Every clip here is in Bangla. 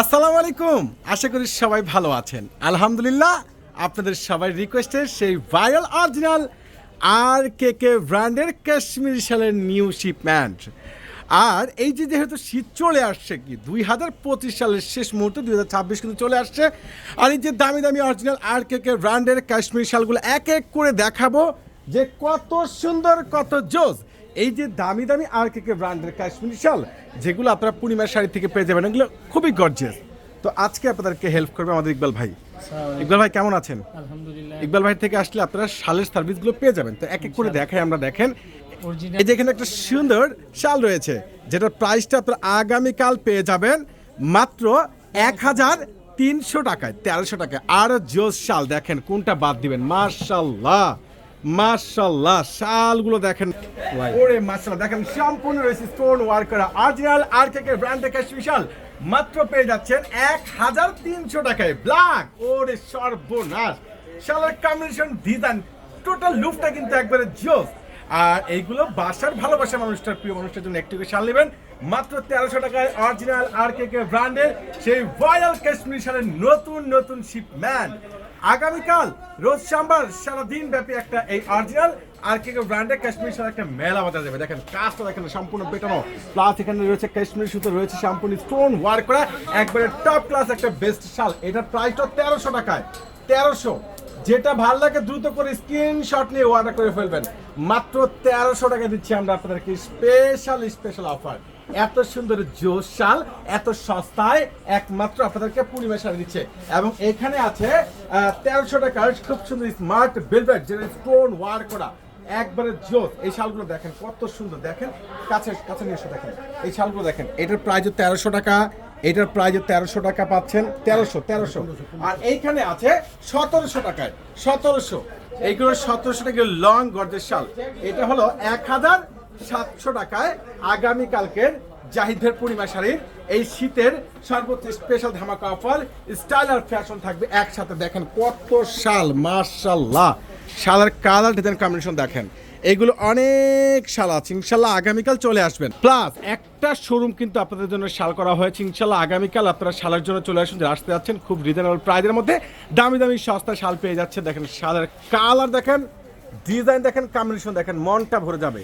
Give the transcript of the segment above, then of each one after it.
আসসালামু আলাইকুম, আশা করি সবাই ভালো আছেন। আলহামদুলিল্লাহ, আপনাদের সবাই রিকোয়েস্টের সেই ভাইরাল অরিজিনাল আর কে ব্র্যান্ডের কাশ্মীরি শালের নিউ শিপমেন্ট। আর এই যে যেহেতু শীত চলে আসছে, কি 2025 সালের শেষ মুহূর্তে 2026 কিন্তু চলে আসছে। আর এই যে দামি দামি অরিজিনাল আর কে ব্র্যান্ডের কাশ্মীরি শালগুলো এক এক করে দেখাবো যে কত সুন্দর, কত জোস। এই যে দামি দামি আর কে ব্র্যান্ডের কাশ্মীরি শাল যেগুলো আপনারা পূর্ণিমার শাড়ি থেকে পেয়ে যাবেন, এগুলো খুবই গর্জিয়াস। তো আজকে আপনাদেরকে হেল্প করবে আমাদের ইকবাল ভাই। ইকবাল ভাই কেমন আছেন? আলহামদুলিল্লাহ। ইকবাল ভাই থেকে আসলে আপনারা শালের সার্ভিসগুলো পেয়ে যাবেন। তো এক এক করে দেখাই আমরা। দেখেন এই যে এখানে একটা সুন্দর শাল রয়েছে, যেটার প্রাইসটা আপনারা আগামীকাল পেয়ে যাবেন মাত্র 1300 টাকায়, 1300 টাকায়। আর জোস শাল দেখেন, কোনটা বাদ দিবেন? মাশাআল্লাহ মাশাআল্লাহ, শালগুলো দেখেন, ওরে মাশাআল্লাহ, দেখেন সম্পূর্ণ রয়েছে স্টোন ওয়ার্ক করা অরিজিনাল আর কে ব্র্যান্ডের কাশ্মীরি শাল। মাত্র পেয়ে যাচ্ছেন 1300 টাকায়। ব্ল্যাক, ওরে সর্বনাশ, শালের কম্বিনেশন, ডিজাইন, টোটাল লুকটা কিন্তু একবারে জোস। আর এইগুলো বাসার ভালোবাসা মানুষটার, প্রিয় মানুষটার জন্য একটু শাল নেবেন মাত্র 1300 টাকায়। অরিজিনাল আর কে ব্র্যান্ডের সেই ভাইরাল কাশ্মীরি শালের নতুন নতুন শিপমেন্ট আগামীকাল রোজ সোমবার সারাদিন ব্যাপী একটা এই অরিজিনাল আর কে ব্র্যান্ডের কাশ্মীরি শাল একটা মেলা বাজার যাবে। দেখেন কাজটা দেখেন, সম্পূর্ণ পেটানো, প্লাস এখানে রয়েছে কাশ্মীরি সুতো, রয়েছে সম্পূর্ণ স্টোন ওয়ার্ক করা, একবারে টপ ক্লাস একটা বেস্ট শাল। এটার প্রাইসটা 1300 টাকায়। 1300, যেটা ভালো লাগে দ্রুত করে স্ক্রিনশট নিয়ে অর্ডার করে ফেলবেন। মাত্র 1300 টাকা দিচ্ছি আমরা আপনাদেরকে স্পেশাল অফার। এত সুন্দর জোস শাল এত সস্তায় একমাত্র আপনাদেরকে পূর্ণিমা শাড়ি দিচ্ছে। এবং এখানে আছে 1300 টাকার খুব সুন্দর স্মার্ট ভেলভেট, যেটা স্টোন ওয়ার্ক করা, একবারে জোস। এই শালগুলো দেখেন কত সুন্দর, দেখেন কাছে কাছে নিয়ে এসে দেখেন এই শালগুলো দেখেন। এটার প্রাইস 1300 টাকা, এটার প্রাইস 1300 টাকা পাচ্ছেন। 1300। আর এইখানে আছে 1700 টাকায়। 1700, এইগুলো 1700 টাকা লং গর্জেস শাল। এটা হলো 1700 টাকায় আগামীকালকের জাহিদ ভাইয়ের পূর্ণিমা শাড়ির এই শীতের সর্বোচ্চ স্পেশাল ধামাকা অফার। স্টাইল আর ফ্যাশন থাকবে একসাথে। দেখেন কত শাল, মাশাআল্লাহ, শালের কালার ডিজাইন কম্বিনেশন দেখেন। এইগুলো অনেক শাল আছে, ইনশাল্লাহ আগামীকাল চলে আসবেন। প্লাস একটা শোরুম কিন্তু আপনাদের জন্য শাল করা হয়েছে, ইনশাল্লাহ আগামীকাল আপনারা শালের জন্য চলে আসুন। যারা আসতে যাচ্ছেন খুব রিজনেবল প্রাইসের মধ্যে দামি দামি সস্তা শাল পেয়ে যাচ্ছে। দেখেন শালের কালার দেখেন, ডিজাইন দেখেন, কম্বিনেশন দেখেন, মনটা ভরে যাবে।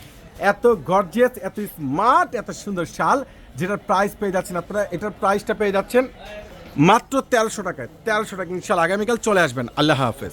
এত গর্জিয়াস, এত স্মার্ট, এত সুন্দর শাল, যেটার প্রাইস পেয়ে যাচ্ছেন আপনারা। এটার প্রাইসটা পেয়ে যাচ্ছেন মাত্র 1300 টাকায়। 1300 টাকা। ইনশাল্লাহ আগামীকাল চলে আসবেন। আল্লাহ হাফেজ।